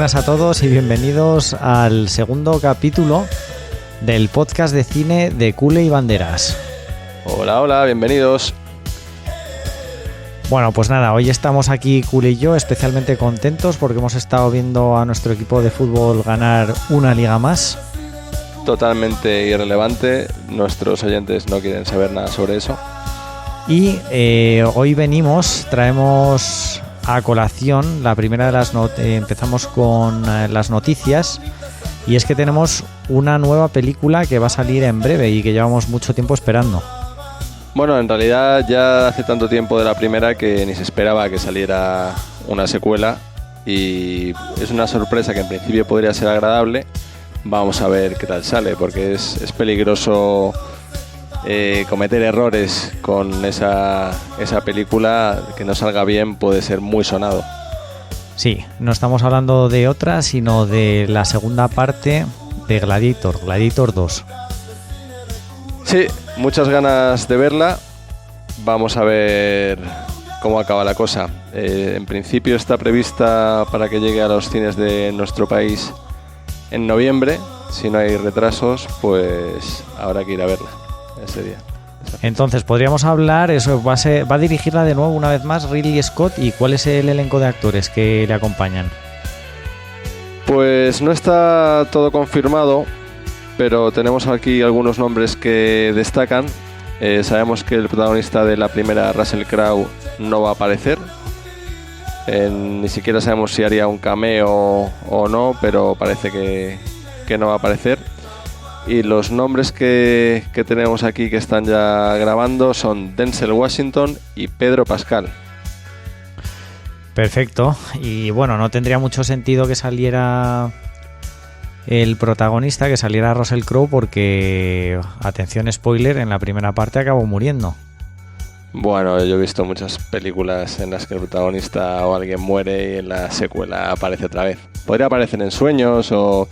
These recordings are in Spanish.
buenas a todos y bienvenidos al segundo capítulo del podcast de cine de Cule y Banderas. Hola, bienvenidos. Bueno, pues nada, hoy estamos aquí Cule y yo especialmente contentos porque hemos estado viendo a nuestro equipo de fútbol ganar una liga más. Totalmente irrelevante, nuestros oyentes no quieren saber nada sobre eso. Y hoy traemos a colación la primera de las empezamos con las noticias, y es que tenemos una nueva película que va a salir en breve y que llevamos mucho tiempo esperando. Bueno, en realidad ya hace tanto tiempo de la primera que ni se esperaba que saliera una secuela, y es una sorpresa que en principio podría ser agradable. Vamos a ver qué tal sale, porque es peligroso cometer errores con esa película. Que no salga bien puede ser muy sonado. Sí, no estamos hablando de otra, sino de la segunda parte de Gladiator 2. Sí, muchas ganas de verla. Vamos a ver cómo acaba la cosa. En principio está prevista para que llegue a los cines de nuestro país en noviembre. Si no hay retrasos, pues habrá que ir a verla ese día. Entonces podríamos hablar, va a dirigirla de nuevo una vez más Ridley Scott. ¿Y cuál es el elenco de actores que le acompañan? Pues no está todo confirmado, pero tenemos aquí algunos nombres que destacan. Sabemos que el protagonista de la primera, Russell Crowe, no va a aparecer. Ni siquiera sabemos si haría un cameo o no, pero parece que no va a aparecer. Y los nombres que tenemos aquí que están ya grabando son Denzel Washington y Pedro Pascal. Perfecto. Y bueno, no tendría mucho sentido que saliera el protagonista, que saliera Russell Crowe, porque, atención spoiler, en la primera parte acabó muriendo. Bueno, yo he visto muchas películas en las que el protagonista o alguien muere y en la secuela aparece otra vez. Podría aparecer en sueños o...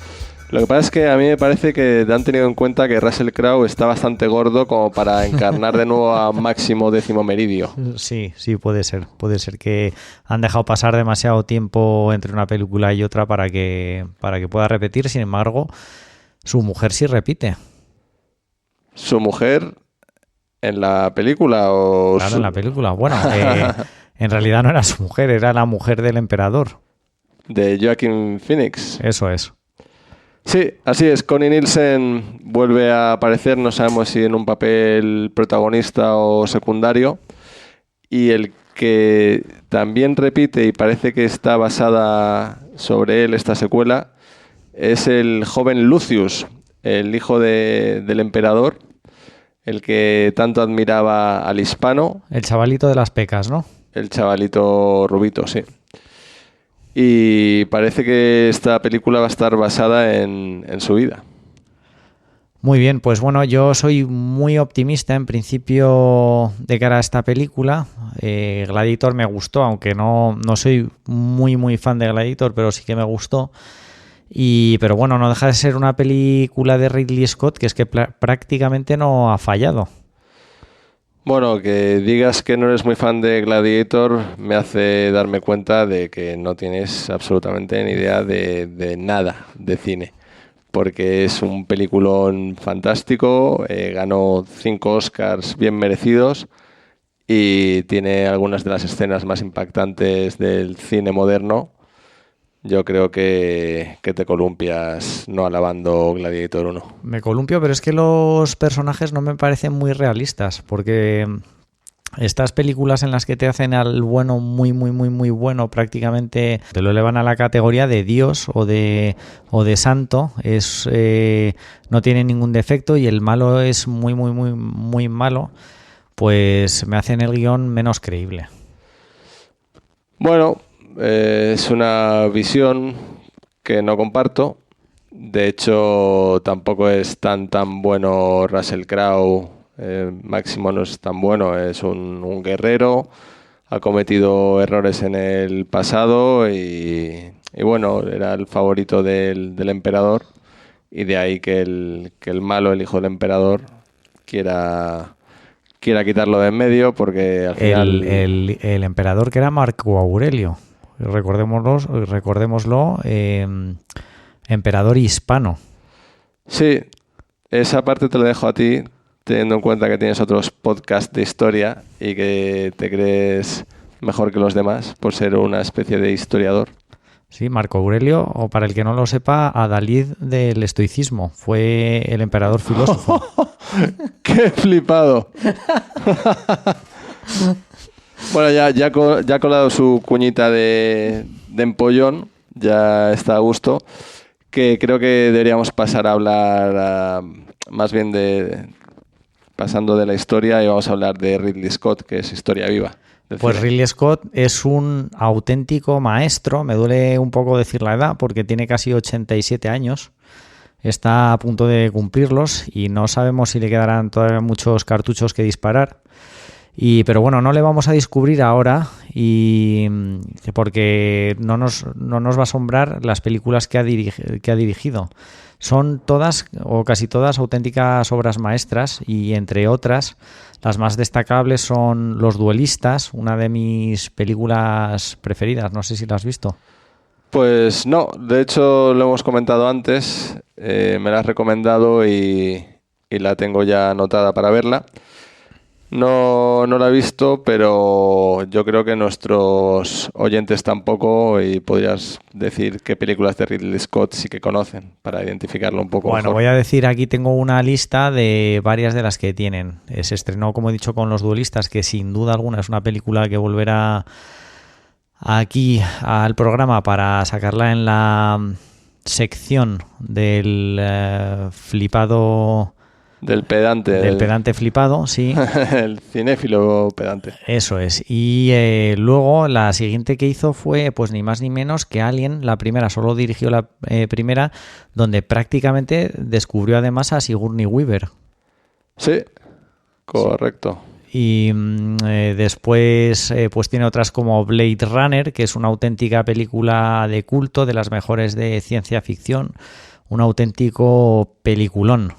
Lo que pasa es que a mí me parece que han tenido en cuenta que Russell Crowe está bastante gordo como para encarnar de nuevo a Máximo Décimo Meridio. Sí, puede ser. Puede ser que han dejado pasar demasiado tiempo entre una película y otra para que pueda repetir. Sin embargo, su mujer sí repite. ¿Su mujer en la película o...? Claro, en la película. Bueno, en realidad no era su mujer, era la mujer del emperador. De Joaquin Phoenix. Eso es. Sí, así es. Connie Nielsen vuelve a aparecer, no sabemos si en un papel protagonista o secundario. Y el que también repite y parece que está basada sobre él esta secuela es el joven Lucius, el hijo del emperador, el que tanto admiraba al hispano. El chavalito de las pecas, ¿no? El chavalito rubito, sí. Y parece que esta película va a estar basada en su vida. Muy bien, pues bueno, yo soy muy optimista en principio de cara a esta película. Gladiator me gustó, aunque no soy muy fan de Gladiator, pero sí que me gustó. Pero bueno, no deja de ser una película de Ridley Scott que es que prácticamente no ha fallado. Bueno, que digas que no eres muy fan de Gladiator me hace darme cuenta de que no tienes absolutamente ni idea de nada de cine, porque es un peliculón fantástico, ganó 5 Oscars bien merecidos y tiene algunas de las escenas más impactantes del cine moderno. Yo creo que te columpias no alabando Gladiator 1. Me columpio, pero es que los personajes no me parecen muy realistas, porque estas películas en las que te hacen al bueno muy bueno, prácticamente te lo elevan a la categoría de Dios o de santo, no tiene ningún defecto, y el malo es muy malo, pues me hacen el guión menos creíble. Bueno, es una visión que no comparto. De hecho, tampoco es tan bueno Russell Crowe. Máximo no es tan bueno, es un guerrero, ha cometido errores en el pasado y bueno, era el favorito del emperador, y de ahí que el malo, el hijo del emperador, quiera quitarlo de en medio, porque al final... El emperador, que era Marco Aurelio. recordémoslo, emperador hispano. Sí, esa parte te la dejo a ti, teniendo en cuenta que tienes otros podcasts de historia y que te crees mejor que los demás por ser una especie de historiador. Sí, Marco Aurelio, o para el que no lo sepa, Adalid del estoicismo, fue el emperador filósofo. ¡Qué flipado! Bueno, ya ha colado su cuñita de empollón, ya está a gusto, que creo que deberíamos pasar a hablar más bien pasando de la historia, y vamos a hablar de Ridley Scott, que es historia viva. Pues Ridley Scott es un auténtico maestro, me duele un poco decir la edad porque tiene casi 87 años, está a punto de cumplirlos y no sabemos si le quedarán todavía muchos cartuchos que disparar. Pero bueno, no le vamos a descubrir ahora porque no nos va a asombrar las películas que ha dirigido. Son todas o casi todas auténticas obras maestras y entre otras las más destacables son Los duelistas, una de mis películas preferidas, no sé si la has visto. Pues no, de hecho lo hemos comentado antes, me la has recomendado y la tengo ya anotada para verla. No la he visto, pero yo creo que nuestros oyentes tampoco, y podrías decir qué películas de Ridley Scott sí que conocen para identificarlo un poco Bueno, mejor. voy a decir, aquí tengo una lista de varias de las que tienen. Se estrenó, como he dicho, con Los duelistas, que sin duda alguna es una película que volverá aquí al programa para sacarla en la sección del flipado... Del pedante. Del pedante flipado, sí. El cinéfilo pedante. Eso es. Y luego la siguiente que hizo fue, pues ni más ni menos que Alien, la primera. Solo dirigió la primera, donde prácticamente descubrió además a Sigourney Weaver. Sí, correcto. Y después pues tiene otras como Blade Runner, que es una auténtica película de culto, de las mejores de ciencia ficción. Un auténtico peliculón.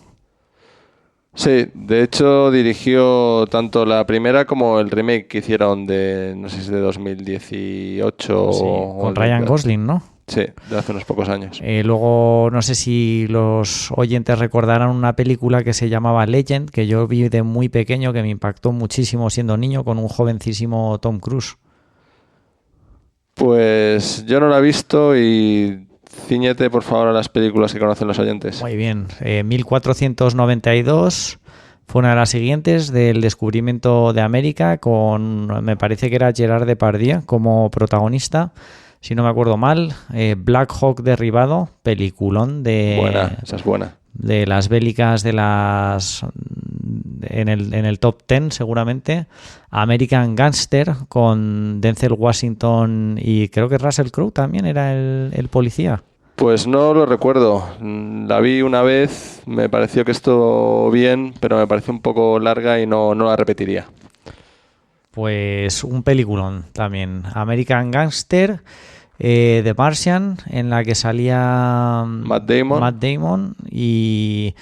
Sí, de hecho dirigió tanto la primera como el remake que hicieron de, no sé si es de 2018 sí, con Ryan Gosling, ¿no? Sí, de hace unos pocos años. Luego, no sé si los oyentes recordarán una película que se llamaba Legend, que yo vi de muy pequeño, que me impactó muchísimo siendo niño, con un jovencísimo Tom Cruise. Pues yo no la he visto y... Cíñete, por favor, a las películas que conocen los oyentes. Muy bien. 1492 fue una de las siguientes, del descubrimiento de América, con, me parece que era Gerard Depardieu como protagonista, si no me acuerdo mal. Black Hawk derribado, peliculón de... Buena, esa es buena. De las bélicas de las... En el top 10 seguramente. American Gangster con Denzel Washington y creo que Russell Crowe también era el policía. Pues no lo recuerdo. La vi una vez, me pareció que estuvo bien, pero me pareció un poco larga y no la repetiría. Pues un peliculón también. American Gangster, The Martian, en la que salía Matt Damon y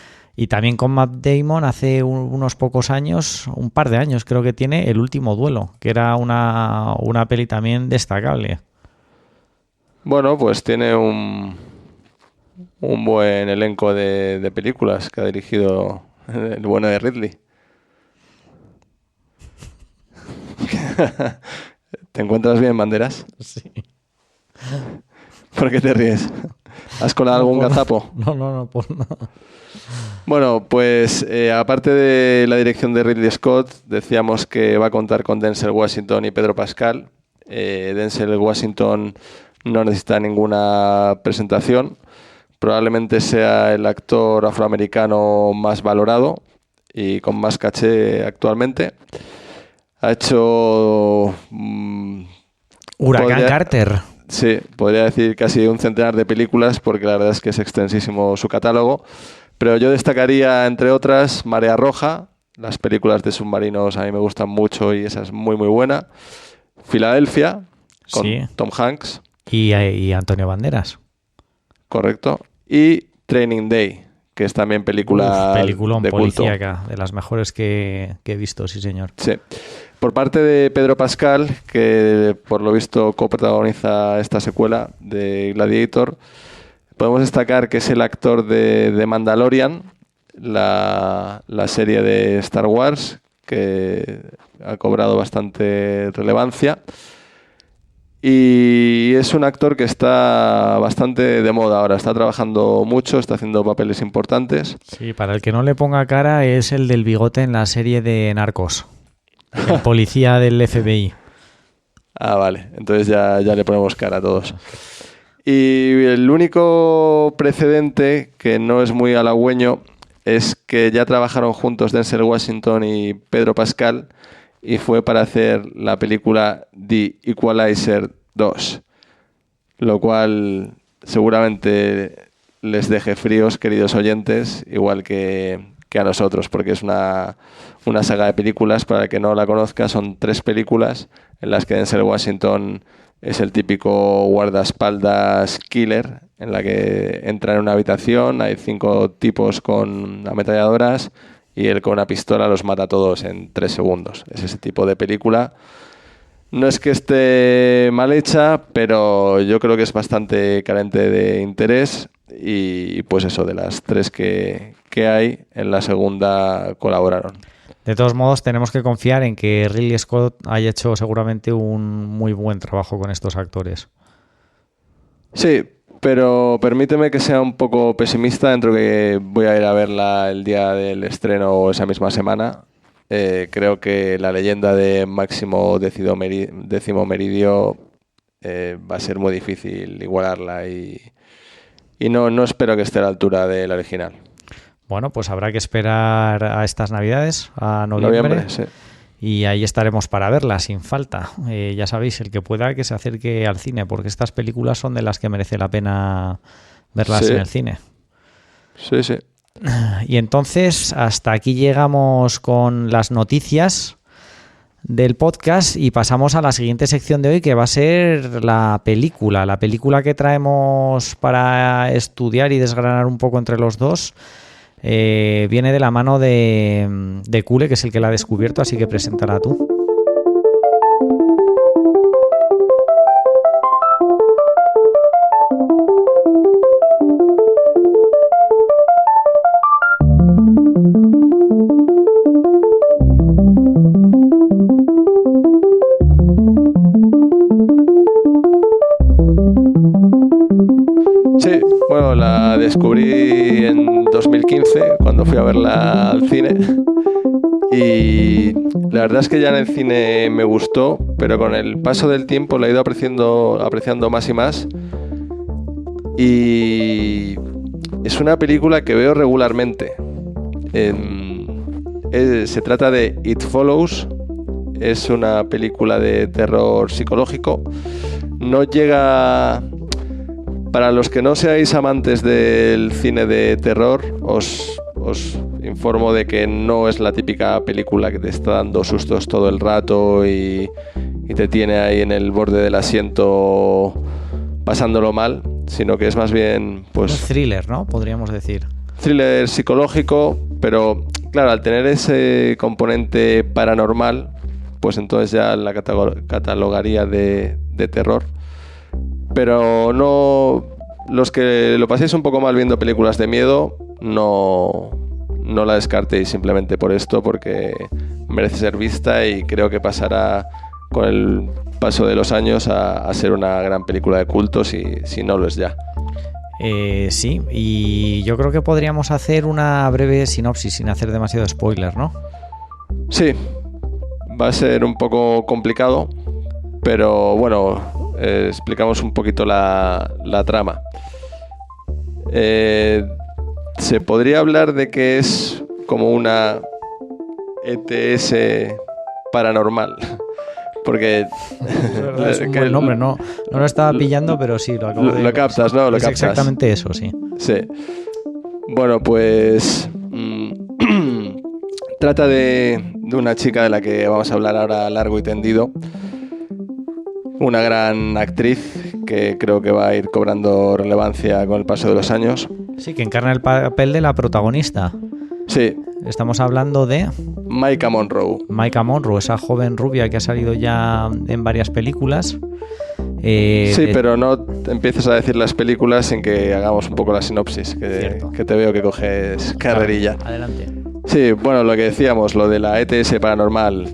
también con Matt Damon hace unos pocos años, un par de años creo que tiene, El último duelo, que era una peli también destacable. Bueno, pues tiene un buen elenco de películas que ha dirigido el bueno de Ridley. ¿Te encuentras bien, Banderas? Sí. ¿Por qué te ríes? ¿Has colado algún gazapo? No, por nada. Bueno, pues aparte de la dirección de Ridley Scott, decíamos que va a contar con Denzel Washington y Pedro Pascal. Denzel Washington no necesita ninguna presentación. Probablemente sea el actor afroamericano más valorado y con más caché actualmente. Ha hecho... Huracán Carter. Sí, podría decir casi un centenar de películas porque la verdad es que es extensísimo su catálogo. Pero yo destacaría, entre otras, Marea Roja. Las películas de submarinos a mí me gustan mucho y esa es muy, muy buena. Filadelfia, con Sí. Tom Hanks. Y Antonio Banderas. Correcto. Y Training Day, que es también película peliculón de culto. policíaca, de las mejores que he visto, sí señor. Sí. Por parte de Pedro Pascal, que por lo visto coprotagoniza esta secuela de Gladiator, podemos destacar que es el actor de Mandalorian, la serie de Star Wars, que ha cobrado bastante relevancia. Y es un actor que está bastante de moda ahora, está trabajando mucho, está haciendo papeles importantes. Sí, para el que no le ponga cara, es el del bigote en la serie de Narcos, el policía del FBI. Ah, vale, entonces ya le ponemos cara a todos. Y el único precedente que no es muy halagüeño es que ya trabajaron juntos Denzel Washington y Pedro Pascal, y fue para hacer la película The Equalizer 2, lo cual seguramente les deje fríos, queridos oyentes, igual que a nosotros, porque es una saga de películas. Para el que no la conozca, son 3 películas en las que Denzel Washington es el típico guardaespaldas killer, en la que entra en una habitación, hay 5 tipos con ametralladoras y él con una pistola los mata a todos en 3 segundos. Es ese tipo de película. No es que esté mal hecha, pero yo creo que es bastante carente de interés, y pues eso, de las 3 que hay, en la segunda colaboraron. De todos modos, tenemos que confiar en que Ridley Scott haya hecho seguramente un muy buen trabajo con estos actores. Sí, pero permíteme que sea un poco pesimista, dentro que voy a ir a verla el día del estreno o esa misma semana. Creo que la leyenda de Máximo Décimo Meridio va a ser muy difícil igualarla, y no espero que esté a la altura del original. Bueno, pues habrá que esperar a estas Navidades, a noviembre, Sí. Y ahí estaremos para verla sin falta. Ya sabéis, el que pueda que se acerque al cine, porque estas películas son de las que merece la pena verlas en el cine. Sí, sí. Y entonces, hasta aquí llegamos con las noticias del podcast y pasamos a la siguiente sección de hoy, que va a ser la película que traemos para estudiar y desgranar un poco entre los dos. Viene de la mano de Cule, que es el que la ha descubierto, así que preséntala tú. Sí, bueno, la descubrí en 2015 cuando fui a verla al cine, y la verdad es que ya en el cine me gustó, pero con el paso del tiempo la he ido apreciando más y más, y es una película que veo regularmente. Se trata de It Follows, es una película de terror psicológico. No llega... Para los que no seáis amantes del cine de terror, os informo de que no es la típica película que te está dando sustos todo el rato y te tiene ahí en el borde del asiento pasándolo mal, sino que es más bien pues un thriller, ¿no? Podríamos decir. Thriller psicológico, pero claro, al tener ese componente paranormal, pues entonces ya la catalogaría de terror. Pero no, los que lo paséis un poco mal viendo películas de miedo, no la descartéis simplemente por esto, porque merece ser vista y creo que pasará con el paso de los años a ser una gran película de culto, si no lo es ya. Sí, y yo creo que podríamos hacer una breve sinopsis sin hacer demasiado spoiler, ¿no? Sí, va a ser un poco complicado, pero bueno... explicamos un poquito la trama. Se podría hablar de que es como una ETS paranormal, porque es un buen nombre, no lo estaba pillando, pero sí, lo acabo de... Lo captas, ¿no? Lo es captas. Exactamente eso, sí. Sí. Bueno, pues trata de una chica de la que vamos a hablar ahora largo y tendido. Una gran actriz que creo que va a ir cobrando relevancia con el paso de los años. Sí, que encarna el papel de la protagonista. Sí. Estamos hablando de Maika Monroe. Maika Monroe, esa joven rubia que ha salido ya en varias películas. Sí, pero no empieces a decir las películas sin que hagamos un poco la sinopsis, que te veo que coges carrerilla. Adelante. Sí, bueno, lo que decíamos, lo de la ETS paranormal.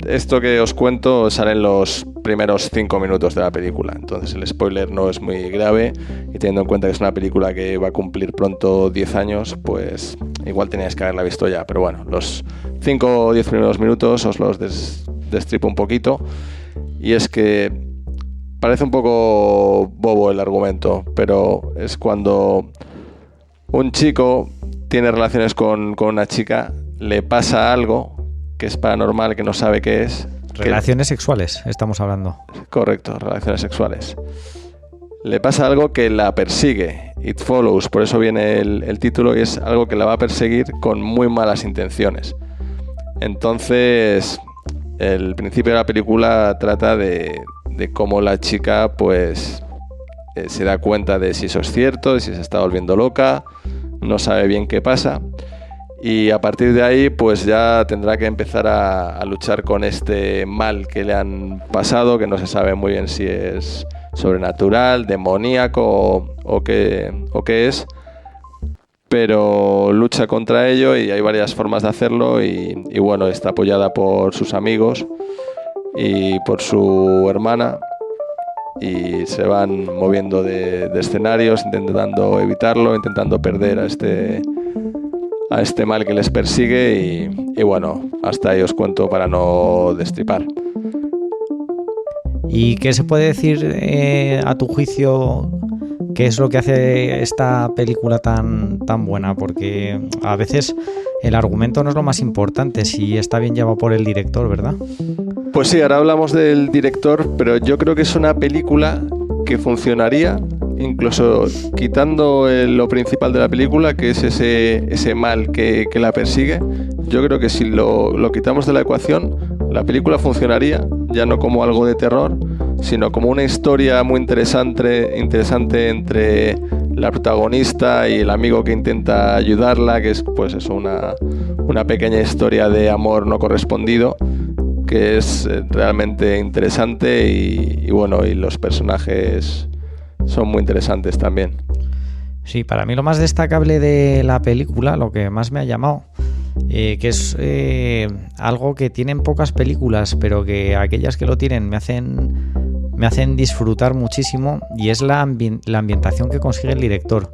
Esto que os cuento sale en los primeros 5 minutos de la película, entonces el spoiler no es muy grave, y teniendo en cuenta que es una película que va a cumplir pronto 10 años, pues igual teníais que haberla visto ya, pero bueno, los 5 o 10 primeros minutos os los destripo un poquito, y es que parece un poco bobo el argumento, pero es cuando un chico tiene relaciones con una chica, le pasa algo que es paranormal, que no sabe qué es. Relaciones sexuales, estamos hablando. Correcto, relaciones sexuales. Le pasa algo que la persigue, It Follows, por eso viene el título, y es algo que la va a perseguir con muy malas intenciones. Entonces, el principio de la película trata de cómo la chica, pues, se da cuenta de si eso es cierto, de si se está volviendo loca, no sabe bien qué pasa. Y a partir de ahí, pues ya tendrá que empezar a luchar con este mal que le han pasado, que no se sabe muy bien si es sobrenatural, demoníaco o qué es, pero lucha contra ello y hay varias formas de hacerlo y bueno, está apoyada por sus amigos y por su hermana, y se van moviendo de escenarios, intentando evitarlo, intentando perder a este mal que les persigue y bueno, hasta ahí os cuento para no destripar. ¿Y qué se puede decir a tu juicio? ¿Qué es lo que hace esta película tan buena? Porque a veces el argumento no es lo más importante, si está bien llevado por el director, ¿verdad? Pues sí, ahora hablamos del director, pero yo creo que es una película que funcionaría incluso quitando lo principal de la película, que es ese mal que la persigue. Yo creo que si lo quitamos de la ecuación, la película funcionaría, ya no como algo de terror, sino como una historia muy interesante entre la protagonista y el amigo que intenta ayudarla, que es pues eso, una pequeña historia de amor no correspondido, que es realmente interesante y bueno, y los personajes son muy interesantes también. Sí, para mí lo más destacable de la película, lo que más me ha llamado, que es algo que tienen pocas películas, pero que aquellas que lo tienen me hacen disfrutar muchísimo, y es la ambientación que consigue el director,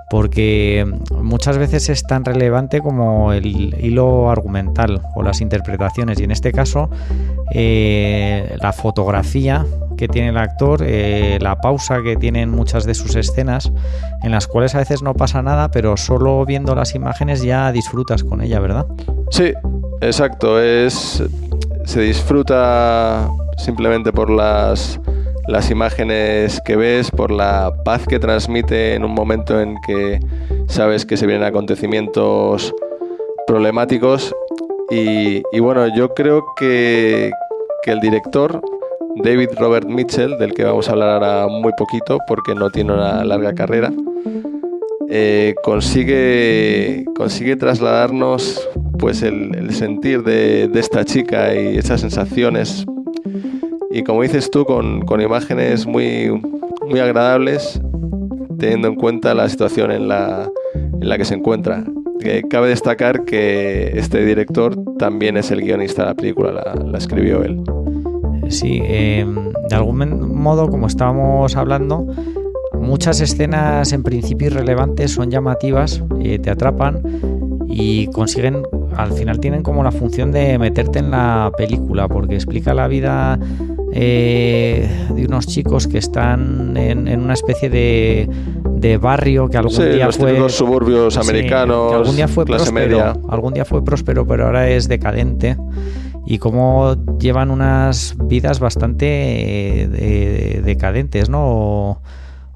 porque muchas veces es tan relevante como el hilo argumental o las interpretaciones, y en este caso la fotografía que tiene el actor, la pausa que tienen muchas de sus escenas, en las cuales a veces no pasa nada, pero solo viendo las imágenes ya disfrutas con ella, ¿verdad? Sí, exacto, se disfruta simplemente por las imágenes que ves, por la paz que transmite en un momento en que sabes que se vienen acontecimientos problemáticos, y bueno, yo creo que el director David Robert Mitchell, del que vamos a hablar ahora muy poquito porque no tiene una larga carrera, consigue trasladarnos pues el sentir de esta chica y esas sensaciones, y como dices tú, con imágenes muy, muy agradables, teniendo en cuenta la situación en la que se encuentra. Cabe destacar que este director también es el guionista de la película, la escribió él. Sí, de algún modo, como estábamos hablando, muchas escenas en principio irrelevantes son llamativas, te atrapan y consiguen, al final tienen como la función de meterte en la película, porque explica la vida de unos chicos que están en una especie de barrio que algún día fue los suburbios americanos, que algún día fue clase próspero, media. algún día fue próspero, pero ahora es decadente, y cómo llevan unas vidas bastante decadentes, ¿no?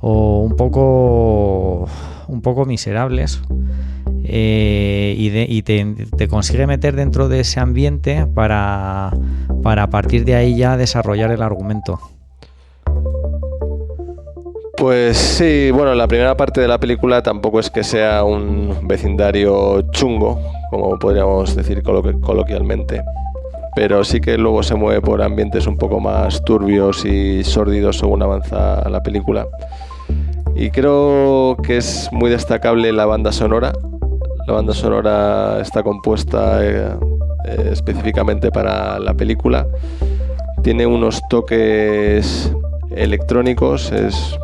O un poco miserables, y te consigue meter dentro de ese ambiente para a partir de ahí ya desarrollar el argumento. Pues sí, bueno, la primera parte de la película tampoco es que sea un vecindario chungo, como podríamos decir coloquialmente, pero sí que luego se mueve por ambientes un poco más turbios y sórdidos según avanza la película. Y creo que es muy destacable la banda sonora. La banda sonora está compuesta específicamente para la película. Tiene unos toques electrónicos, es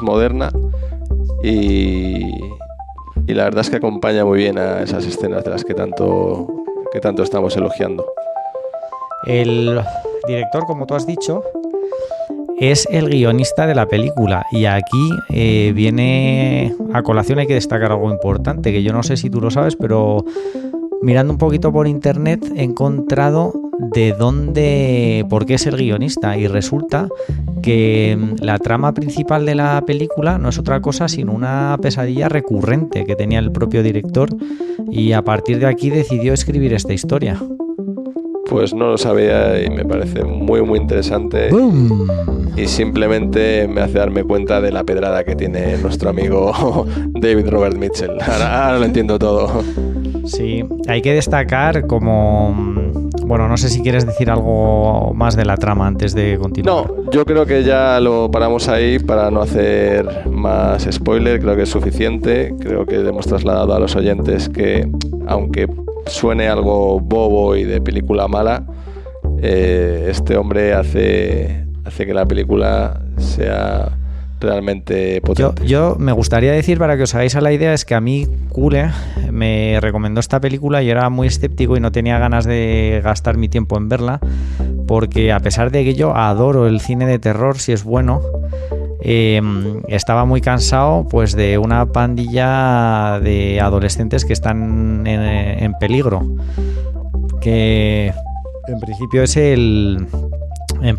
moderna y la verdad es que acompaña muy bien a esas escenas de las que tanto estamos elogiando. El director, como tú has dicho, es el guionista de la película y aquí viene a colación, hay que destacar algo importante, que yo no sé si tú lo sabes, pero mirando un poquito por internet he encontrado por qué es el guionista, y resulta que la trama principal de la película no es otra cosa sino una pesadilla recurrente que tenía el propio director, y a partir de aquí decidió escribir esta historia. Pues no lo sabía y me parece muy muy interesante. ¡Boom! Y simplemente me hace darme cuenta de la pedrada que tiene nuestro amigo David Robert Mitchell. Ahora lo entiendo todo. Sí, hay que destacar como... Bueno, no sé si quieres decir algo más de la trama antes de continuar. No, yo creo que ya lo paramos ahí para no hacer más spoiler. Creo que es suficiente. Creo que hemos trasladado a los oyentes que, aunque suene algo bobo y de película mala, este hombre hace que la película sea realmente potente. Yo me gustaría decir, para que os hagáis a la idea, es que a mí Cule me recomendó esta película y era muy escéptico y no tenía ganas de gastar mi tiempo en verla, porque a pesar de que yo adoro el cine de terror, si es bueno, estaba muy cansado pues de una pandilla de adolescentes que están en peligro, que en principio es en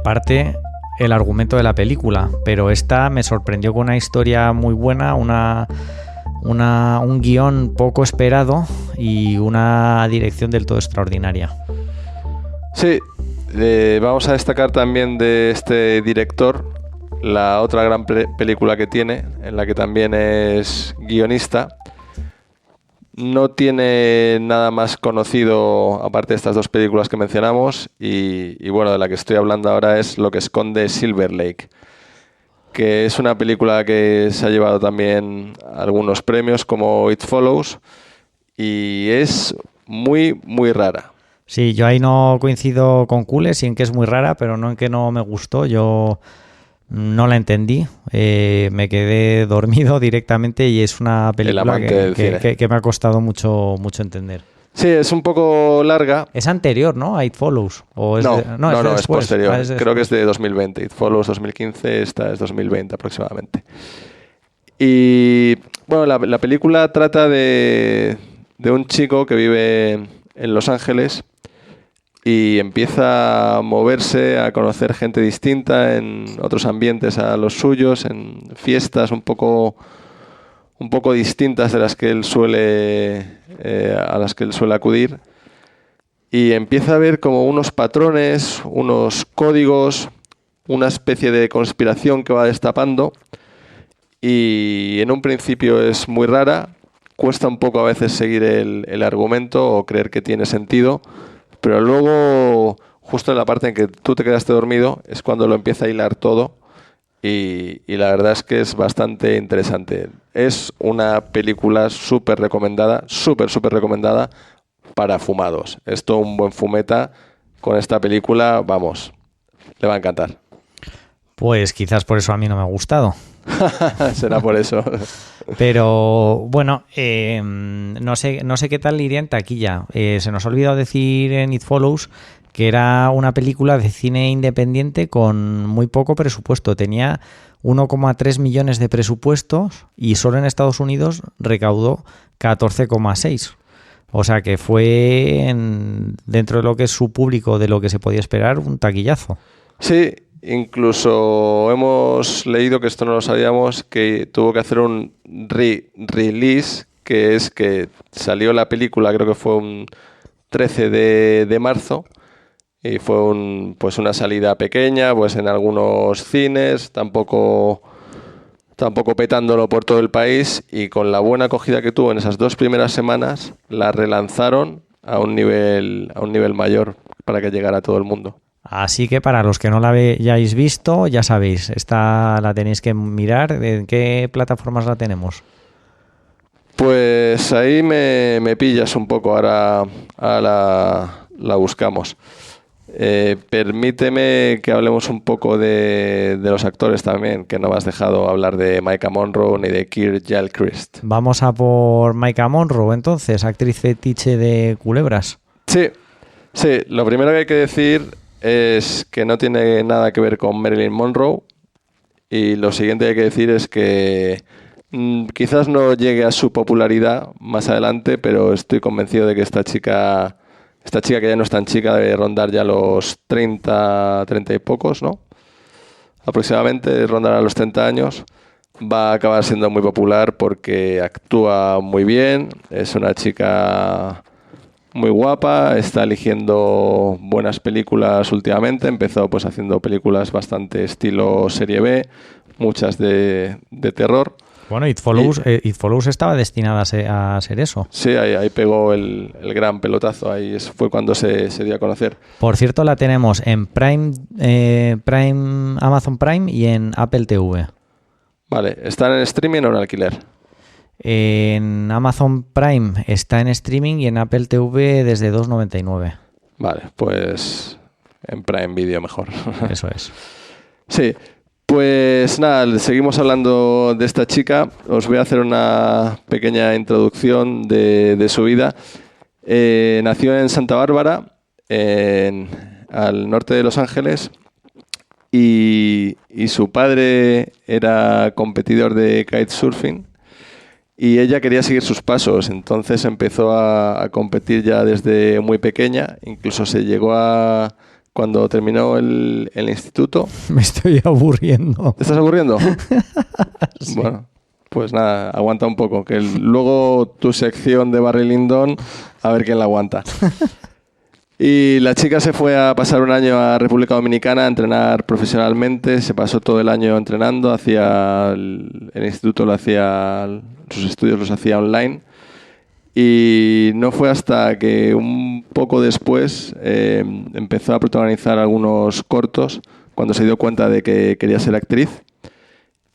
parte el argumento de la película, pero esta me sorprendió con una historia muy buena, un guión poco esperado y una dirección del todo extraordinaria. Sí, vamos a destacar también de este director la otra gran película que tiene, en la que también es guionista. No tiene nada más conocido aparte de estas dos películas que mencionamos y bueno, de la que estoy hablando ahora es Lo que esconde Silver Lake, que es una película que se ha llevado también algunos premios como It Follows y es muy muy rara. Sí, yo ahí no coincido con Cules y en que es muy rara, pero no en que no me gustó. Yo no la entendí, me quedé dormido directamente y es una película que me ha costado mucho entender. Sí, es un poco larga. Es anterior, ¿no? A It Follows. ¿O es es posterior. Creo que es de 2020. It Follows 2015, esta es 2020 aproximadamente. Y bueno, la película trata de un chico que vive en Los Ángeles y empieza a moverse, a conocer gente distinta en otros ambientes a los suyos, en fiestas un poco distintas de las que él suele acudir, y empieza a ver como unos patrones, unos códigos, una especie de conspiración que va destapando, y en un principio es muy rara, cuesta un poco a veces seguir el argumento o creer que tiene sentido, pero luego, justo en la parte en que tú te quedaste dormido, es cuando lo empieza a hilar todo y la verdad es que es bastante interesante. Es una película súper recomendada para fumados. Es todo un buen fumeta. Con esta película, vamos, le va a encantar. Pues quizás por eso a mí no me ha gustado. Será por eso. Pero bueno, no sé qué tal iría en taquilla. Se nos ha olvidado decir en It Follows que era una película de cine independiente con muy poco presupuesto. Tenía 1,3 millones de presupuestos y solo en Estados Unidos recaudó 14,6. O sea que fue dentro de lo que es su público, de lo que se podía esperar, un taquillazo. Sí. Incluso hemos leído, que esto no lo sabíamos, que tuvo que hacer un release, que es que salió la película, creo que fue un 13 de marzo, y fue una salida pequeña, pues en algunos cines, tampoco tampoco petándolo por todo el país, y con la buena acogida que tuvo en esas 2 primeras semanas, la relanzaron a un nivel mayor para que llegara a todo el mundo. Así que para los que no la hayáis visto, ya sabéis, esta la tenéis que mirar. ¿En qué plataformas la tenemos? Pues ahí me pillas un poco, ahora la buscamos. Permíteme que hablemos un poco de los actores también, que no me has dejado hablar de Maika Monroe ni de Kirk Gilchrist. Vamos a por Maika Monroe, entonces, actriz fetiche de culebras. Sí, lo primero que hay que decir es que no tiene nada que ver con Marilyn Monroe, y lo siguiente que hay que decir es que quizás no llegue a su popularidad más adelante, pero estoy convencido de que esta chica que ya no es tan chica, debe rondar ya los 30 y pocos, ¿no? Aproximadamente rondará los 30 años. Va a acabar siendo muy popular porque actúa muy bien, es una chica muy guapa, está eligiendo buenas películas últimamente. Empezó pues haciendo películas bastante estilo serie B, muchas de terror. Bueno, It Follows estaba destinada a ser eso. Sí, ahí pegó el gran pelotazo, fue cuando se dio a conocer. Por cierto, la tenemos en Prime, Amazon Prime y en Apple TV. Vale, ¿están en streaming o en alquiler? En Amazon Prime está en streaming y en Apple TV desde 2,99. Vale, pues en Prime Video mejor. Eso es. Sí, pues nada, seguimos hablando de esta chica. Os voy a hacer una pequeña introducción de su vida. Nació en Santa Bárbara, al norte de Los Ángeles, y su padre era competidor de kitesurfing y ella quería seguir sus pasos. Entonces empezó a competir ya desde muy pequeña. Incluso se llegó a... Cuando terminó el instituto... Me estoy aburriendo. ¿Te estás aburriendo? Sí. Bueno, pues nada, aguanta un poco, que luego tu sección de Barry Lyndon, a ver quién la aguanta. Y la chica se fue a pasar un año a República Dominicana a entrenar profesionalmente. Se pasó todo el año entrenando, hacía el instituto sus estudios los hacía online. Y no fue hasta que un poco después empezó a protagonizar algunos cortos, cuando se dio cuenta de que quería ser actriz.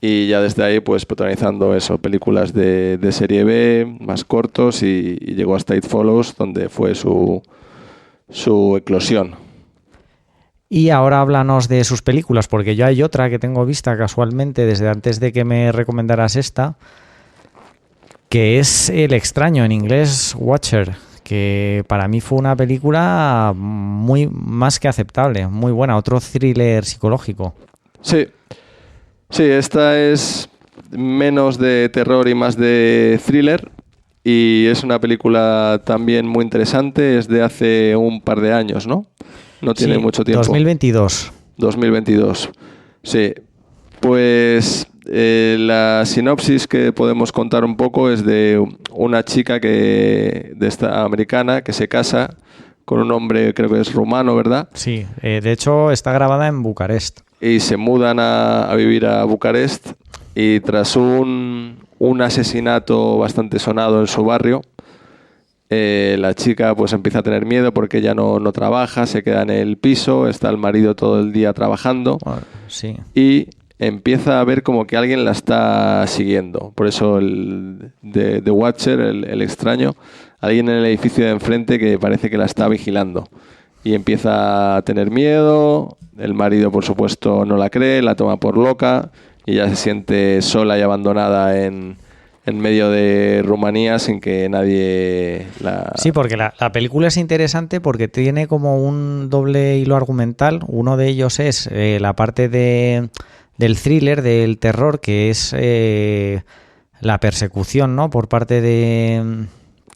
Y ya desde ahí, pues protagonizando películas de serie B, más cortos, y llegó hasta It Follows, donde fue su eclosión. Y ahora háblanos de sus películas, porque yo hay otra que tengo vista casualmente desde antes de que me recomendaras esta, que es El extraño, en inglés Watcher, que para mí fue una película muy más que aceptable, muy buena, otro thriller psicológico. Sí, esta es menos de terror y más de thriller, y es una película también muy interesante. Es de hace un par de años, ¿no? No tiene mucho tiempo. 2022. Sí. Pues la sinopsis que podemos contar un poco es de una chica de esta americana que se casa con un hombre, creo que es rumano, ¿verdad? Sí, de hecho está grabada en Bucarest. Y se mudan a vivir a Bucarest, y tras un asesinato bastante sonado en su barrio, la chica pues empieza a tener miedo porque ella no trabaja, se queda en el piso, está el marido todo el día trabajando. Sí. Y empieza a ver como que alguien la está siguiendo. Por eso The Watcher, el extraño, alguien en el edificio de enfrente que parece que la está vigilando. Y empieza a tener miedo. El marido, por supuesto, no la cree, la toma por loca, y ella se siente sola y abandonada en medio de Rumanía sin que nadie la... Sí, porque la película es interesante porque tiene como un doble hilo argumental. Uno de ellos es la parte del thriller, del terror, que es la persecución, ¿no?, por parte del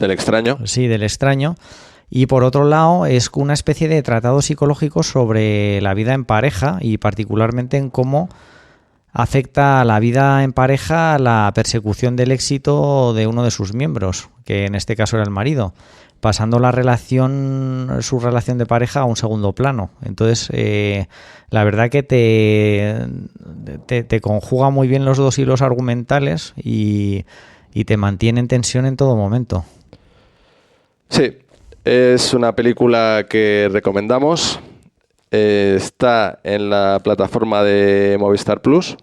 extraño. Sí, del extraño. Y por otro lado es una especie de tratado psicológico sobre la vida en pareja, y particularmente en cómo afecta a la vida en pareja la persecución del éxito de uno de sus miembros, que en este caso era el marido. pasando su relación de pareja a un segundo plano. Entonces, la verdad que te conjuga muy bien los dos hilos argumentales y te mantiene en tensión en todo momento. Sí, es una película que recomendamos. Está en la plataforma de Movistar Plus.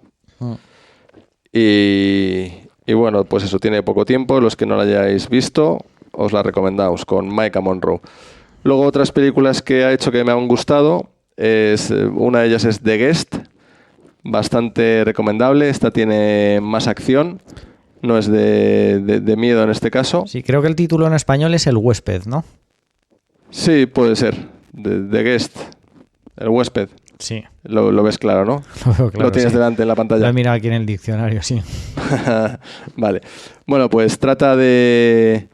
Y bueno, pues eso, tiene poco tiempo. Los que no la hayáis visto, os la recomendamos, con Maika Monroe. Luego otras películas que ha hecho que me han gustado, una de ellas es The Guest, bastante recomendable. Esta tiene más acción, no es de miedo en este caso. Sí, creo que el título en español es El huésped, ¿no? Sí, puede ser, The Guest, El huésped. Sí. Lo ves claro, ¿no? Lo veo claro, lo tienes sí. delante en la pantalla. Lo he mirado aquí en el diccionario, sí. Vale. Bueno, pues trata de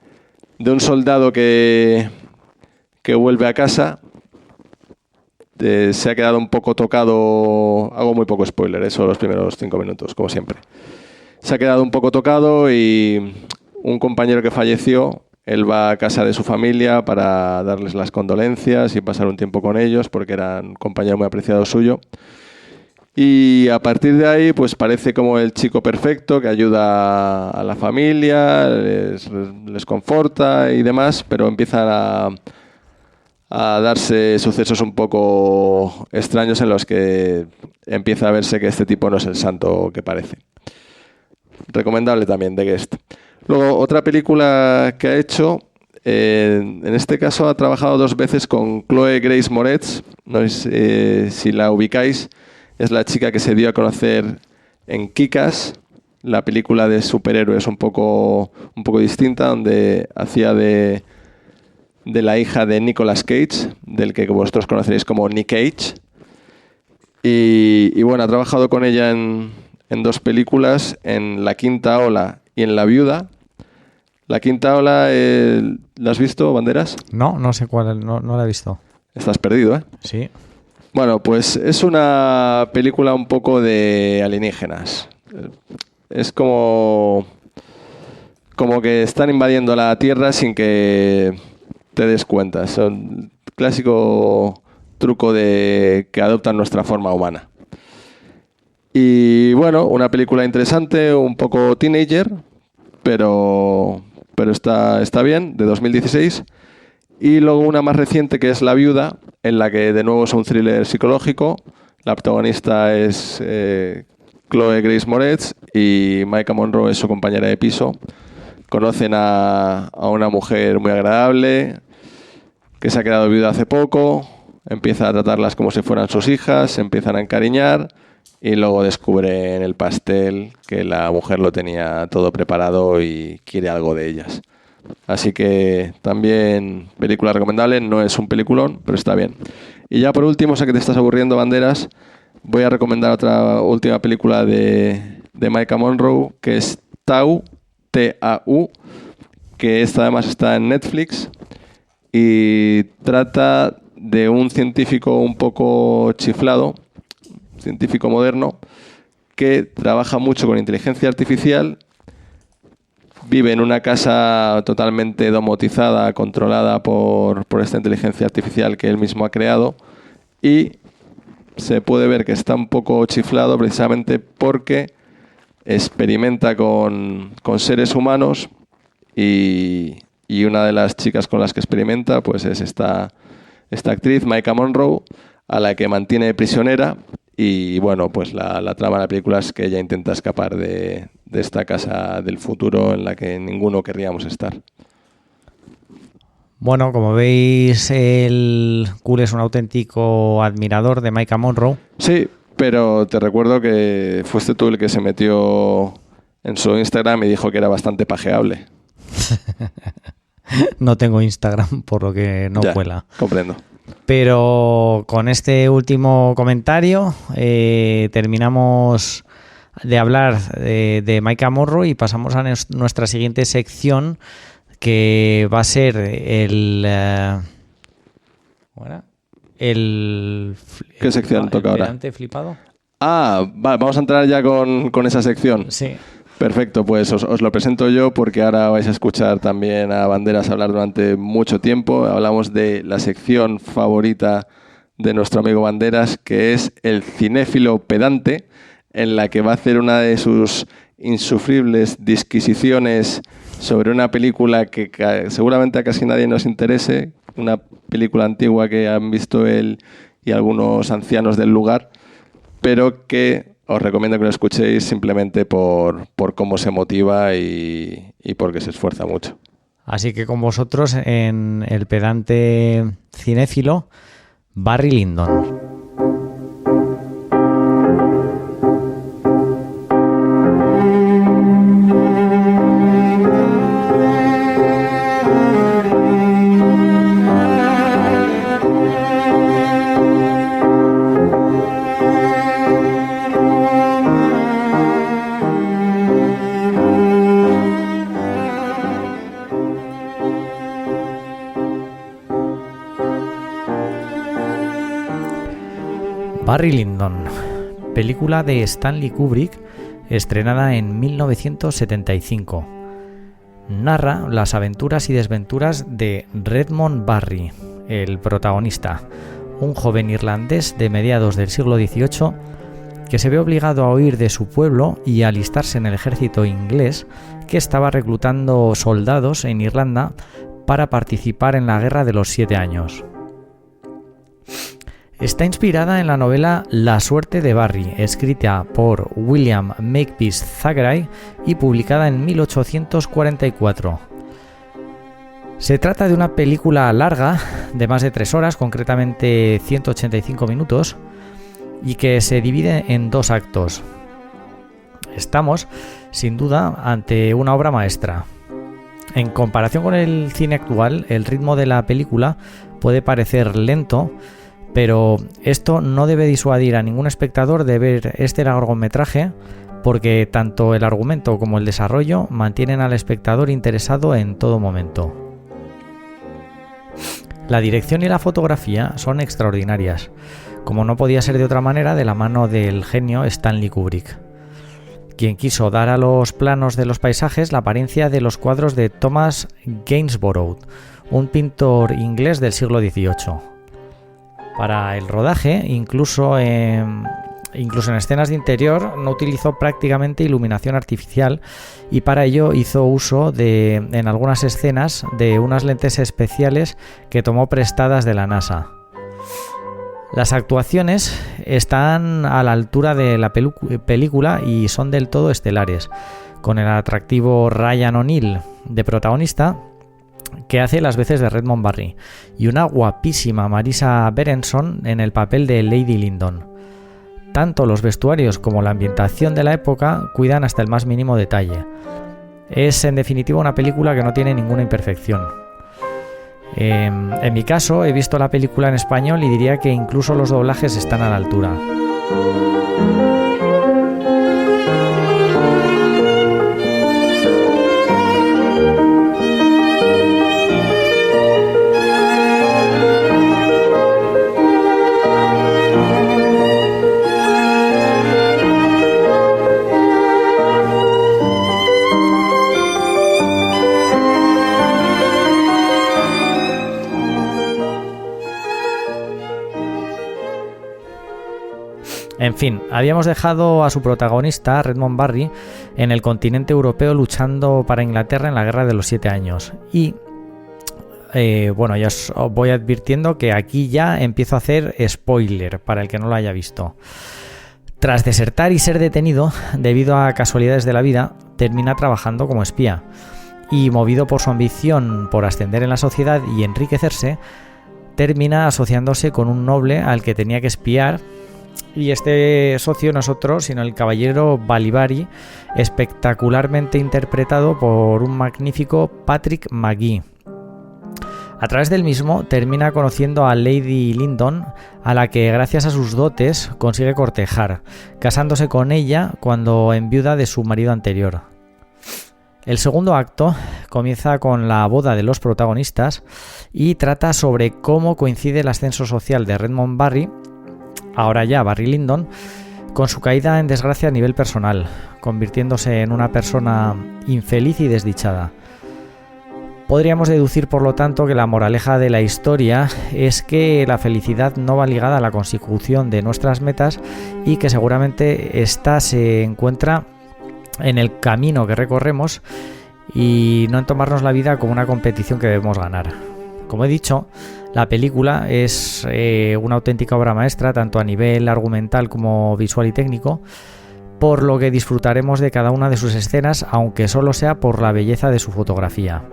un soldado que vuelve a casa. Se ha quedado un poco tocado. Hago muy poco spoiler, eso los primeros 5 minutos, como siempre. Se ha quedado un poco tocado y un compañero que falleció, él va a casa de su familia para darles las condolencias y pasar un tiempo con ellos porque era un compañero muy apreciado suyo. Y a partir de ahí, pues parece como el chico perfecto que ayuda a la familia, les conforta y demás, pero empiezan a darse sucesos un poco extraños en los que empieza a verse que este tipo no es el santo que parece. Recomendable también, The Guest. Luego, otra película que ha hecho, en este caso ha trabajado 2 veces con Chloe Grace Moretz, no sé si la ubicáis, es la chica que se dio a conocer en Kick-Ass, la película de superhéroes un poco distinta, donde hacía de la hija de Nicolas Cage, del que vosotros conoceréis como Nick Cage. Y bueno, ha trabajado con ella en 2 películas, en La quinta ola y en La viuda. La quinta ola, ¿la has visto, Banderas? No sé cuál, no la he visto. Estás perdido, ¿eh? Sí. Bueno, pues es una película un poco de alienígenas. Es como que están invadiendo la Tierra sin que te des cuenta. Es un clásico truco de que adoptan nuestra forma humana. Y bueno, una película interesante, un poco teenager, pero está bien, de 2016. Y luego una más reciente que es La viuda, en la que de nuevo es un thriller psicológico. La protagonista es Chloe Grace Moretz y Maika Monroe es su compañera de piso. Conocen a una mujer muy agradable que se ha quedado viuda hace poco, empieza a tratarlas como si fueran sus hijas, se empiezan a encariñar y luego descubren el pastel que la mujer lo tenía todo preparado y quiere algo de ellas. Así que también película recomendable, no es un peliculón, pero está bien. Y ya por último, sé que te estás aburriendo, Banderas, voy a recomendar otra última película de Maika Monroe, que es Tau, T-A-U, que esta además está en Netflix y trata de un científico un poco chiflado, científico moderno, que trabaja mucho con inteligencia artificial. Vive en una casa totalmente domotizada, controlada por esta inteligencia artificial que él mismo ha creado, y se puede ver que está un poco chiflado precisamente porque experimenta con seres humanos y una de las chicas con las que experimenta pues es esta actriz, Maika Monroe, a la que mantiene prisionera. Y bueno, pues la trama de la película es que ella intenta escapar de esta casa del futuro en la que ninguno querríamos estar. Bueno, como veis, el Cool es un auténtico admirador de Maika Monroe. Sí, pero te recuerdo que fuiste tú el que se metió en su Instagram y dijo que era bastante pajeable. No tengo Instagram, por lo que no ya, cuela. Comprendo. Pero con este último comentario terminamos de hablar de Maika Monroe y pasamos a nuestra siguiente sección, que va a ser ¿Qué sección toca ahora? Flipado. Vale, vamos a entrar ya con esa sección. Sí. Perfecto, pues os lo presento yo porque ahora vais a escuchar también a Banderas hablar durante mucho tiempo. Hablamos de la sección favorita de nuestro amigo Banderas, que es el cinéfilo pedante, en la que va a hacer una de sus insufribles disquisiciones sobre una película que seguramente a casi nadie nos interese, una película antigua que han visto él y algunos ancianos del lugar, pero que os recomiendo que lo escuchéis simplemente por cómo se motiva y porque se esfuerza mucho. Así que con vosotros en el pedante cinéfilo, Barry Lyndon. Barry Lyndon, película de Stanley Kubrick, estrenada en 1975. Narra las aventuras y desventuras de Redmond Barry, el protagonista, un joven irlandés de mediados del siglo XVIII que se ve obligado a huir de su pueblo y a alistarse en el ejército inglés que estaba reclutando soldados en Irlanda para participar en la Guerra de los 7 Años. Está inspirada en la novela La suerte de Barry, escrita por William Makepeace Thackeray y publicada en 1844. Se trata de una película larga, de más de 3 horas, concretamente 185 minutos, y que se divide en 2 actos. Estamos, sin duda, ante una obra maestra. En comparación con el cine actual, el ritmo de la película puede parecer lento, pero esto no debe disuadir a ningún espectador de ver este largometraje, porque tanto el argumento como el desarrollo mantienen al espectador interesado en todo momento. La dirección y la fotografía son extraordinarias, como no podía ser de otra manera, de la mano del genio Stanley Kubrick, quien quiso dar a los planos de los paisajes la apariencia de los cuadros de Thomas Gainsborough, un pintor inglés del siglo XVIII. Para el rodaje, incluso en escenas de interior, no utilizó prácticamente iluminación artificial y para ello hizo uso en algunas escenas de unas lentes especiales que tomó prestadas de la NASA. Las actuaciones están a la altura de la película y son del todo estelares, con el atractivo Ryan O'Neal de protagonista, que hace las veces de Redmond Barry, y una guapísima Marisa Berenson en el papel de Lady Lyndon. Tanto los vestuarios como la ambientación de la época cuidan hasta el más mínimo detalle. Es en definitiva una película que no tiene ninguna imperfección. En mi caso he visto la película en español y diría que incluso los doblajes están a la altura. En fin, habíamos dejado a su protagonista, Redmond Barry, en el continente europeo luchando para Inglaterra en la Guerra de los 7 Años. Y ya os voy advirtiendo que aquí ya empiezo a hacer spoiler para el que no lo haya visto. Tras desertar y ser detenido, debido a casualidades de la vida, termina trabajando como espía. Y movido por su ambición por ascender en la sociedad y enriquecerse, termina asociándose con un noble al que tenía que espiar. Y este socio no es otro sino el caballero Balibari, espectacularmente interpretado por un magnífico Patrick Magee. A través del mismo termina conociendo a Lady Lyndon, a la que gracias a sus dotes consigue cortejar, casándose con ella cuando enviuda de su marido anterior. El segundo acto comienza con la boda de los protagonistas y trata sobre cómo coincide el ascenso social de Redmond Barry, ahora ya Barry Lyndon, con su caída en desgracia a nivel personal, convirtiéndose en una persona infeliz y desdichada. Podríamos deducir, por lo tanto, que la moraleja de la historia es que la felicidad no va ligada a la consecución de nuestras metas y que seguramente ésta se encuentra en el camino que recorremos y no en tomarnos la vida como una competición que debemos ganar. Como he dicho, la película es una auténtica obra maestra, tanto a nivel argumental como visual y técnico, por lo que disfrutaremos de cada una de sus escenas, aunque solo sea por la belleza de su fotografía.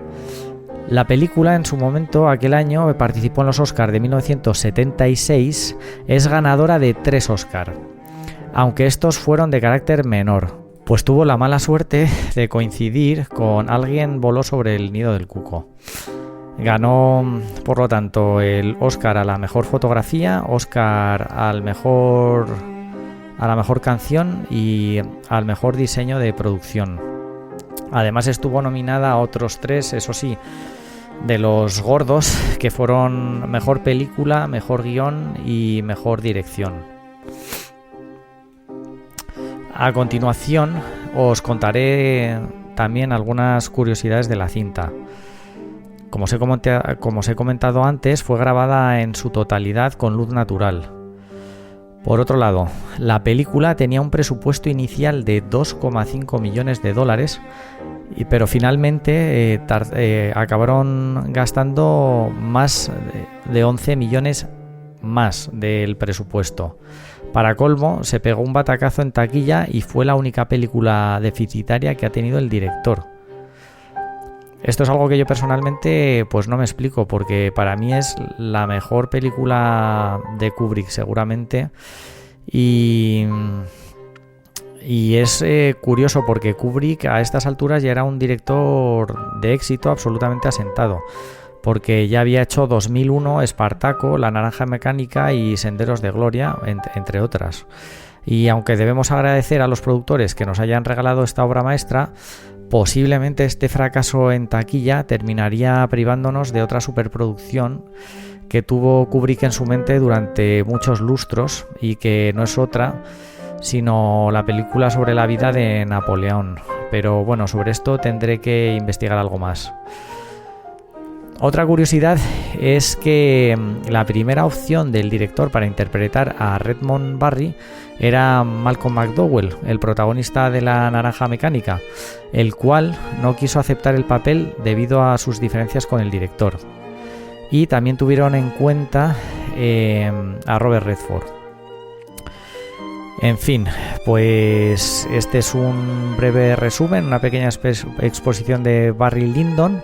La película en su momento, aquel año, participó en los Oscars de 1976, es ganadora de 3 Oscars, aunque estos fueron de carácter menor, pues tuvo la mala suerte de coincidir con Alguien voló sobre el nido del cuco. Ganó, por lo tanto, el Oscar a la mejor fotografía, Oscar a la mejor canción y al mejor diseño de producción. Además estuvo nominada a otros 3, eso sí, de los gordos, que fueron mejor película, mejor guión y mejor dirección. A continuación os contaré también algunas curiosidades de la cinta. Como os he comentado antes, fue grabada en su totalidad con luz natural. Por otro lado, la película tenía un presupuesto inicial de 2,5 millones de dólares, pero finalmente acabaron gastando más de 11 millones más del presupuesto. Para colmo, se pegó un batacazo en taquilla y fue la única película deficitaria que ha tenido el director. Esto es algo que yo personalmente pues no me explico, porque para mí es la mejor película de Kubrick seguramente, y es curioso porque Kubrick a estas alturas ya era un director de éxito absolutamente asentado, porque ya había hecho 2001, Espartaco, La Naranja Mecánica y Senderos de Gloria, entre otras. Y aunque debemos agradecer a los productores que nos hayan regalado esta obra maestra, posiblemente este fracaso en taquilla terminaría privándonos de otra superproducción que tuvo Kubrick en su mente durante muchos lustros y que no es otra sino la película sobre la vida de Napoleón. Pero bueno, sobre esto tendré que investigar algo más. Otra curiosidad es que la primera opción del director para interpretar a Redmond Barry era Malcolm McDowell, el protagonista de La Naranja Mecánica, el cual no quiso aceptar el papel debido a sus diferencias con el director. Y también tuvieron en cuenta a Robert Redford. En fin, pues este es un breve resumen, una pequeña exposición de Barry Lyndon.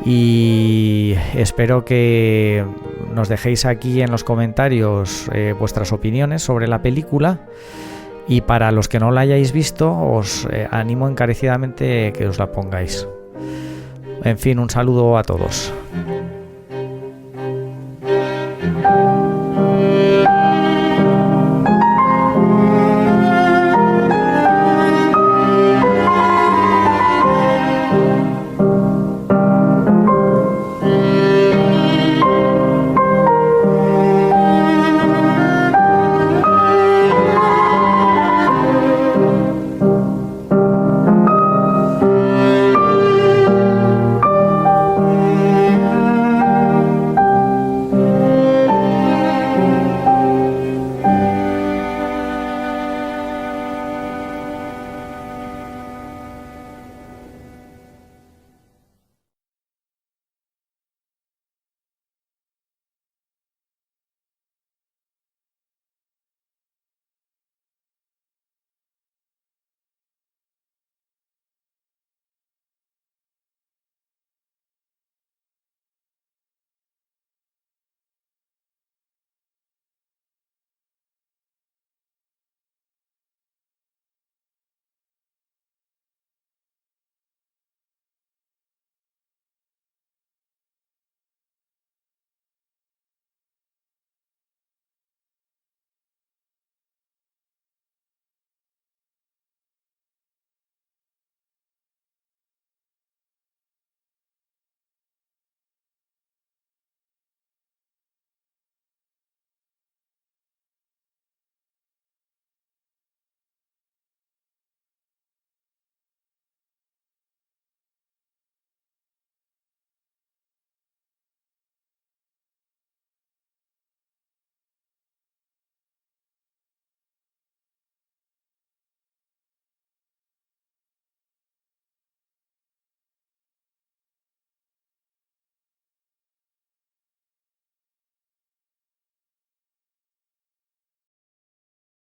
Y espero que nos dejéis aquí en los comentarios vuestras opiniones sobre la película, y para los que no la hayáis visto os animo encarecidamente que os la pongáis. En fin, un saludo a todos.